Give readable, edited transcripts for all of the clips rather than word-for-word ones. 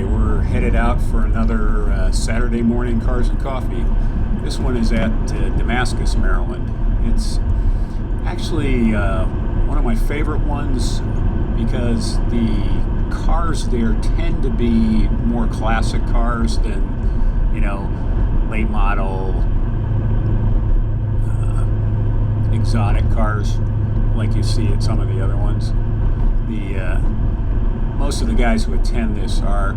Okay, we're headed out for another Saturday morning Cars and Coffee. This one is at Damascus, Maryland. It's actually one of my favorite ones because the cars there tend to be more classic cars than, late model, exotic cars like you see at some of the other ones. Most of the guys who attend this are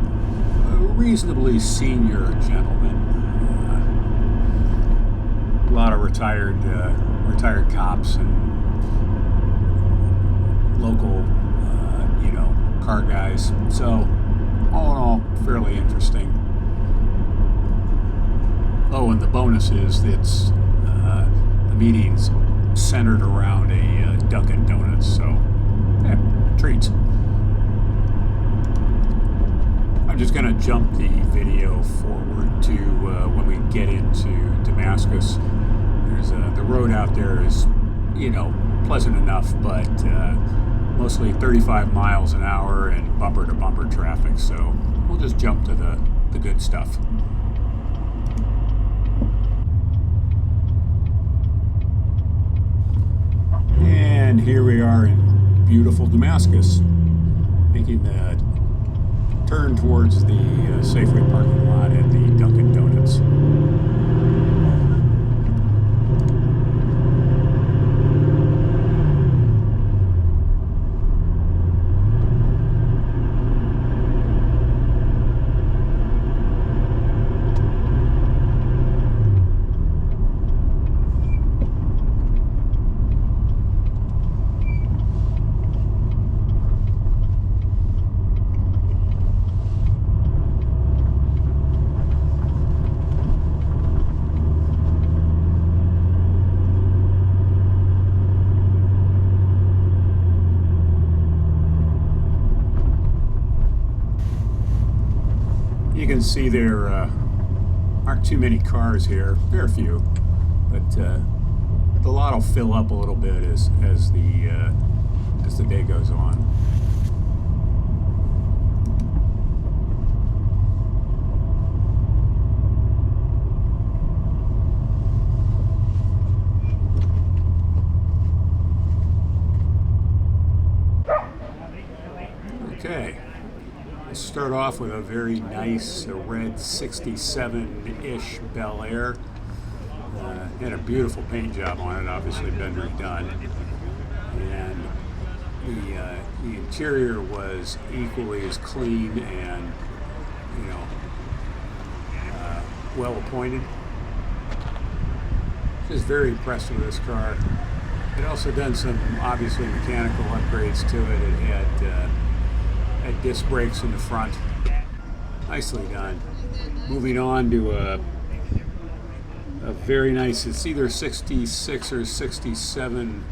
reasonably senior gentlemen. A lot of retired cops and local, car guys. So, all in all, fairly interesting. Oh, and the bonus is it's the meeting's centered around a Dunkin' Donuts. So, yeah, treats. I'm just going to jump the video forward to when we get into Damascus. There's the road out there is, pleasant enough, but mostly 35 miles an hour and bumper-to-bumper traffic. So we'll just jump to the good stuff. And here we are in beautiful Damascus, making the turn towards the Safeway parking lot at the Dunkin' Donuts. You can see there aren't too many cars here. There are a few, but the lot will fill up a little bit as the day goes on. Okay. Start off with a very nice red 67-ish Bel Air. Had a beautiful paint job on it, obviously been redone. And the interior was equally as clean and, well appointed. Just very impressed with this car. It also done some obviously mechanical upgrades to it. It had disc brakes in the front. Nicely done. Moving on to a very nice, it's either 66 or 67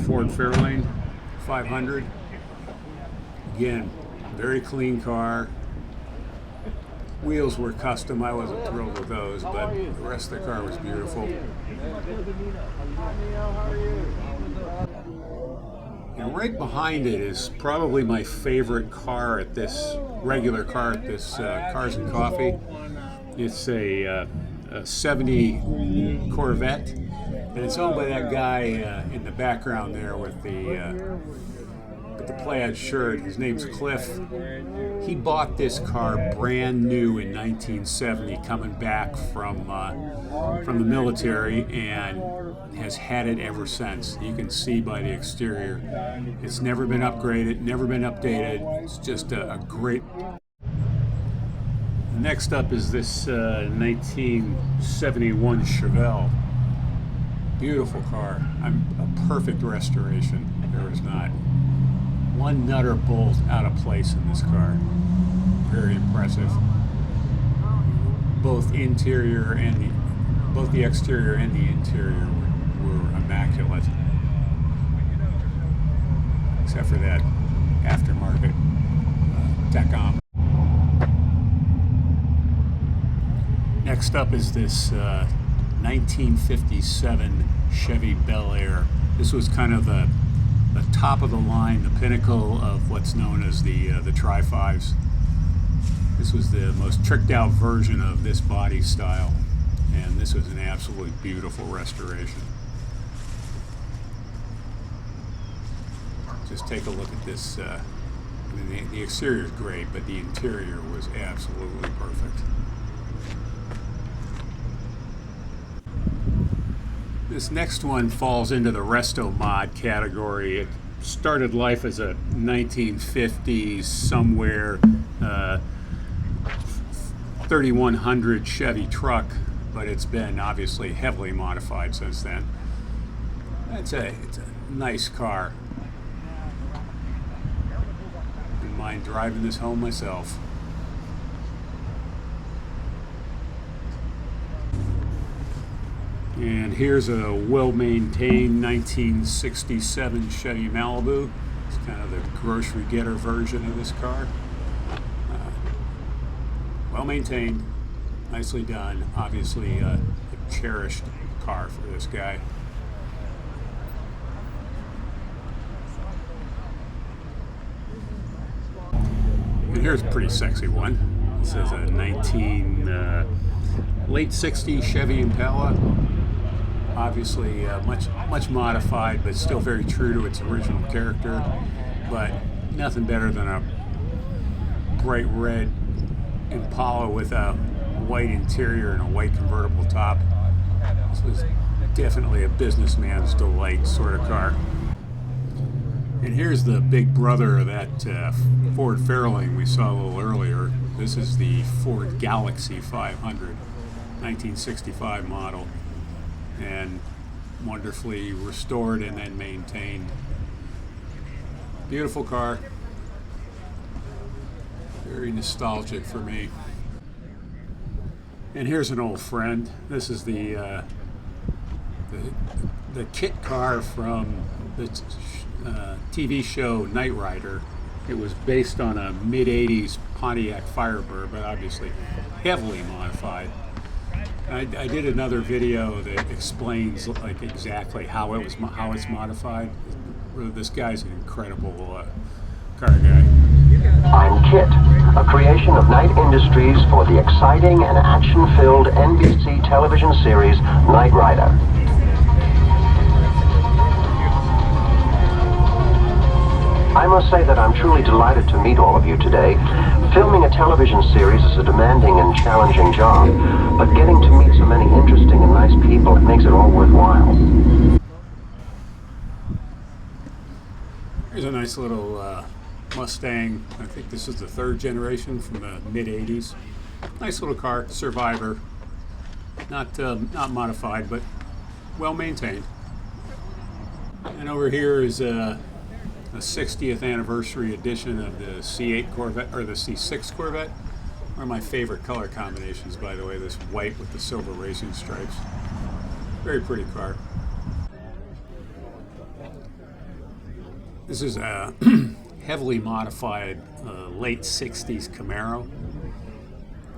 Ford Fairlane 500. Again, very clean car. Wheels were custom. I wasn't thrilled with those, but the rest of the car was beautiful. And right behind it is probably my favorite car at this Cars and Coffee. It's a 70 Corvette, and it's owned by that guy in the background there with the plaid shirt. His name's Cliff. He bought this car brand new in 1970, coming back from the military, and has had it ever since. You can see by the exterior, it's never been upgraded, never been updated. It's just a great. Next up is this 1971 Chevelle. Beautiful car. A perfect restoration. There is not one nut or bolt out of place in this car. Very impressive. Both the exterior and the interior were immaculate, except for that aftermarket Tacom. Next up is this 1957 Chevy Bel Air. This was kind of the top of the line, the pinnacle of what's known as the Tri-5s. This was the most tricked out version of this body style, and this was an absolutely beautiful restoration. Just take a look at this. I mean, the exterior is great, but the interior was absolutely perfect. This next one falls into the resto mod category. It started life as a 1950s somewhere 3100 Chevy truck, but it's been obviously heavily modified since then. It's a nice car. Wouldn't mind driving this home myself. And here's a well-maintained 1967 Chevy Malibu. It's kind of the grocery getter version of this car. Well-maintained, nicely done. Obviously a cherished car for this guy. And here's a pretty sexy one. This is a late 60s Chevy Impala. Obviously much modified, but still very true to its original character. But nothing better than a bright red Impala with a white interior and a white convertible top. This was definitely a businessman's delight sort of car. And here's the big brother of that Ford Fairlane we saw a little earlier. This is the Ford Galaxy 500, 1965 model, and wonderfully restored and then maintained. Beautiful car. Very nostalgic for me. And here's an old friend. This is the kit car from the TV show Knight Rider. It was based on a mid-'80s Pontiac Firebird, but obviously heavily modified. I did another video that explains like exactly how it's modified. This guy's an incredible car guy. I'm Kit, a creation of Knight Industries for the exciting and action-filled NBC television series Knight Rider. I must say that I'm truly delighted to meet all of you today. Filming a television series is a demanding and challenging job, but getting to meet so many interesting and nice people makes it all worthwhile. Here's a nice little Mustang. I think this is the third generation from the mid-'80s. Nice little car, Survivor. Not modified, but well maintained. And over here is a 60th anniversary edition of the C8 Corvette, or the C6 Corvette. One of my favorite color combinations, by the way, this white with the silver racing stripes. Very pretty car. This is a heavily modified late 60s Camaro.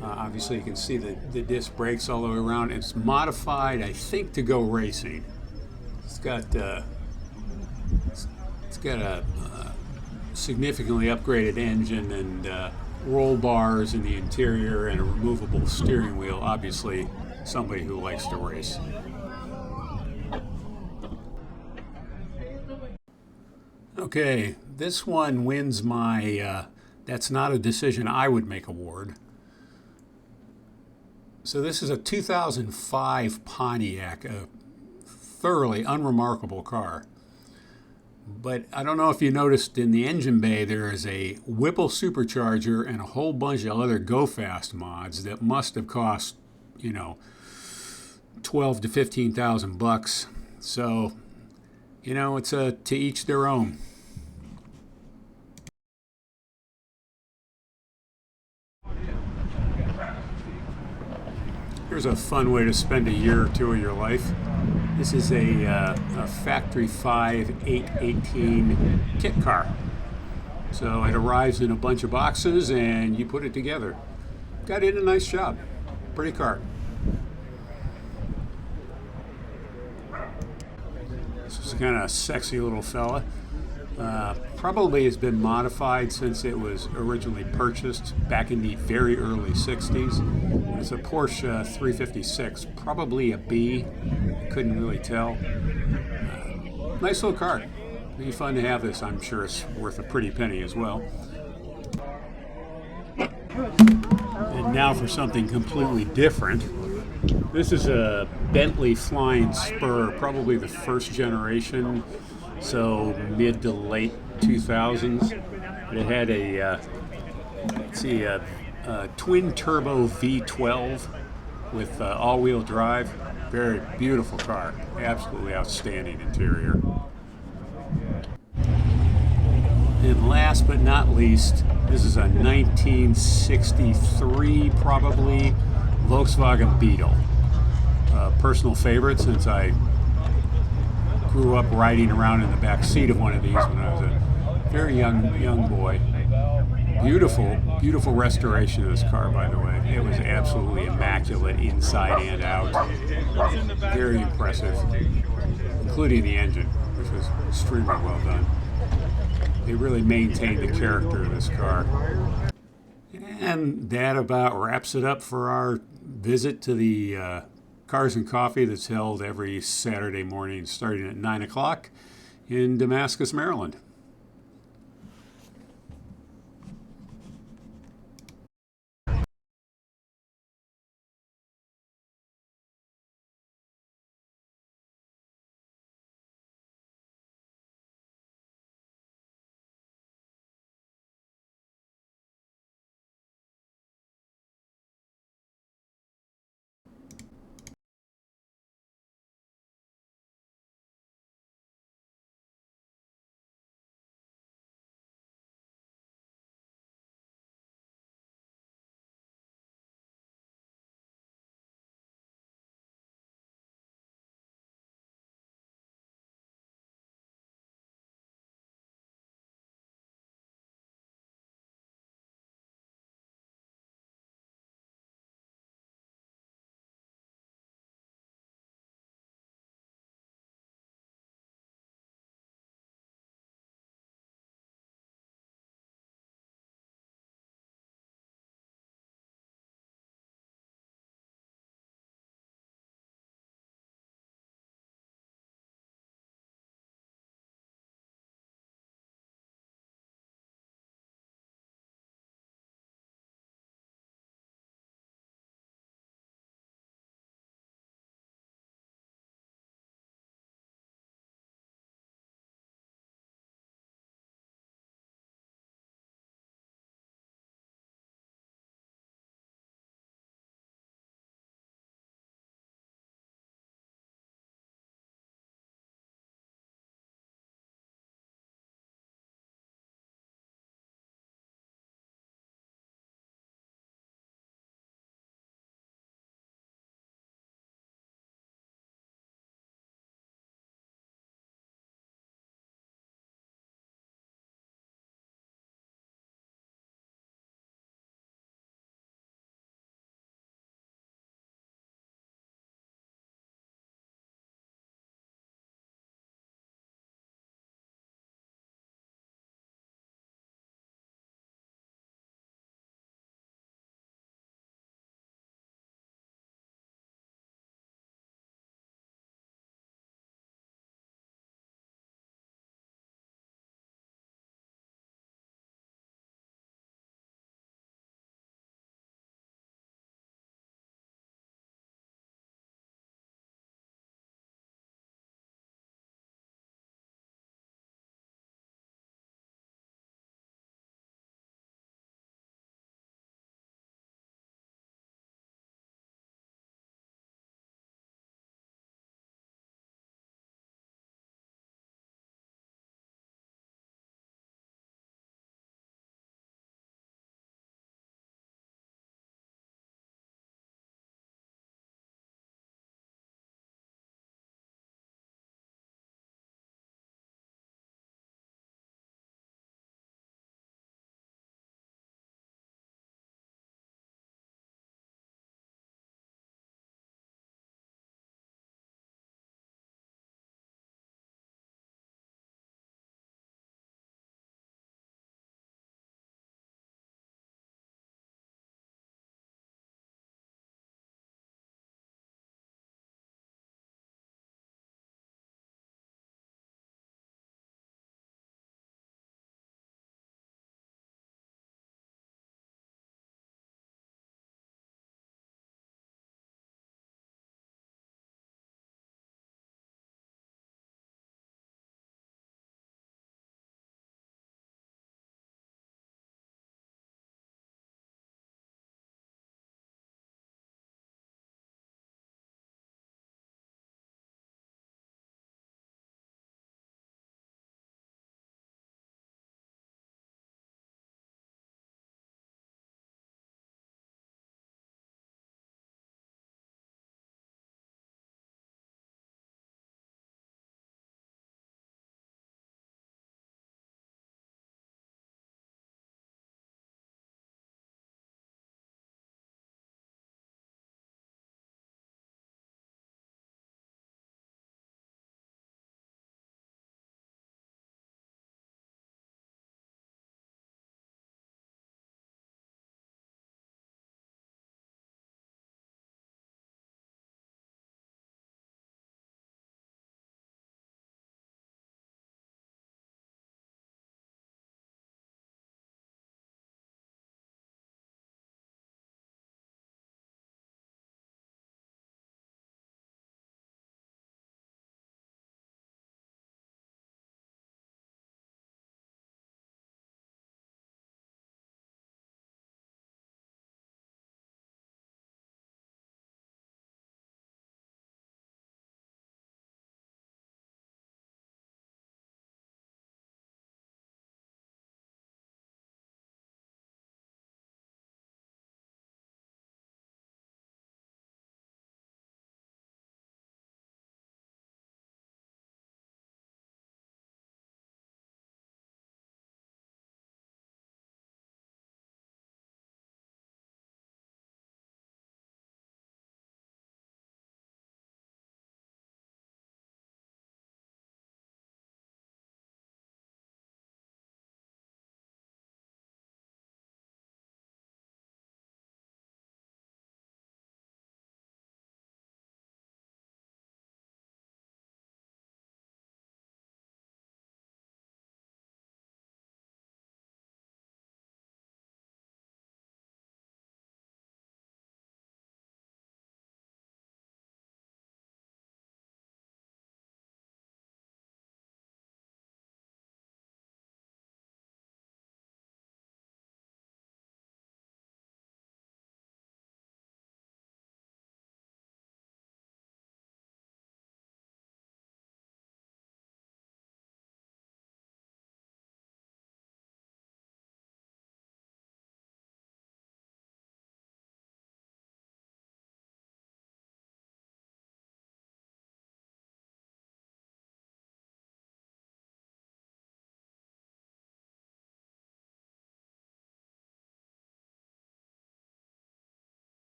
Obviously you can see the disc brakes all the way around. It's modified, I think, to go racing. It's got a significantly upgraded engine and roll bars in the interior and a removable steering wheel. Obviously somebody who likes to race. Okay, this one wins my That's Not a Decision I Would Make award. So this is a 2005 Pontiac, a thoroughly unremarkable car. But I don't know if you noticed in the engine bay there is a Whipple supercharger and a whole bunch of other Go Fast mods that must have cost, you know, $12,000 to $15,000. So, you know, it's to each their own. Here's a fun way to spend a year or two of your life. This is a Factory 5 818 kit car. So it arrives in a bunch of boxes and you put it together. Got in a nice job. Pretty car. This is kind of a sexy little fella. Probably has been modified since it was originally purchased back in the very early 60s. It's a Porsche 356, probably a B. Couldn't really tell. Nice little car. Be fun to have this. I'm sure it's worth a pretty penny as well. And now for something completely different. This is a Bentley Flying Spur, probably the first generation, so mid to late 2000s. It had a twin turbo V12 with all-wheel drive. Very beautiful car. Absolutely outstanding interior. And last but not least, this is a 1963 probably Volkswagen Beetle. Personal favorite since I grew up riding around in the back seat of one of these when I was a very young boy. Beautiful restoration of this car, by the way. It was absolutely immaculate inside and out. Very impressive, including the engine, which was extremely well done. They really maintained the character of this car. And that about wraps it up for our visit to the Cars and Coffee that's held every Saturday morning starting at 9 o'clock in Damascus, Maryland.